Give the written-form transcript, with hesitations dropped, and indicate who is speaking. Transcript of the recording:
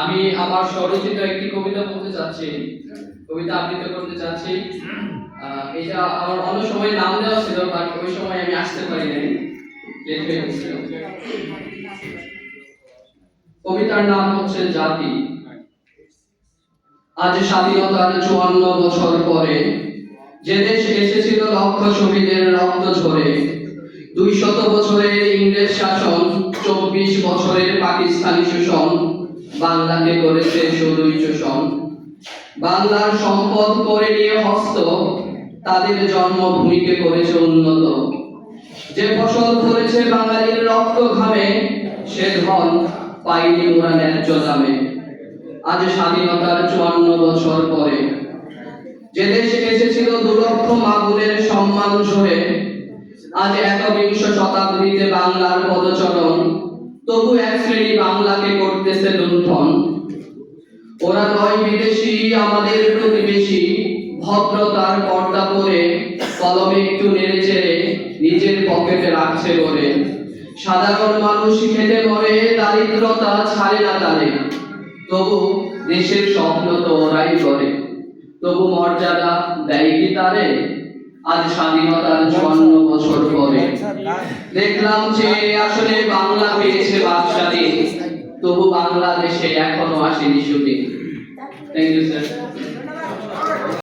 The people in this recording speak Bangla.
Speaker 1: আমি আমার স্বরচিত একটি কবিতা বলতে চাচ্ছি, কবিতা আবৃত্তি করতে চাচ্ছি। এটা আমার অন্য সময় নাম দেওয়া ছিল, বাট ওই সময় আমি আসতে পারি নাই, লেট হয়ে গেছিল। কবিতার নাম হচ্ছে জাতি। আজ স্বাধীনতার 54 বছর পরে যে দেশ এসেছিল লক্ষ শহীদের রক্ত ঝরে, 200 বছরের ইংরেজ শাসন, 24 বছরের পাকিস্তানি শোষণ বাংলাকে করেছে শুধুই শোষণ। বাংলার সম্পদ করে নিয়ে হস্ত, তাদের জন্মভূমিকে করেছে উন্নত। যে ফসল ধরেছে বাঙালির রক্ত ঘামে, সে ধন পাইনি মোরা ন্যায্য দামে। আজ স্বাধীনতার 54 বছর পরে যে দেশে এসেছিল 2 লক্ষ মাগুরের সম্মান ঝরে, আজ 21 শতাব্দীতে বাংলার পদচরণ, তবু এক শ্রেণী বাংলাকে করতেছে লুণ্ঠন। ওরা নয় বিদেশি, আমাদের প্রতিবেশী, ভদ্রতার পর্দা পরে কলমে একটু নেড়ে চেড়ে নিজের পকেটে রাখছে করে। সাধারণ মানুষ খেটে মরে, দারিদ্রতা ছাড়ে না তারে, তবু দেশের স্বপ্ন তো ওরাই করে। তবু মর্যাদা দেয় কি তারে? আজ স্বাধীনতার 54 বছর পরে দেখলাম যে আসলে বাংলা পেয়েছে বাদশাহী, তবু বাংলাদেশে এখনো আসেনি সুদিন। Thank you sir.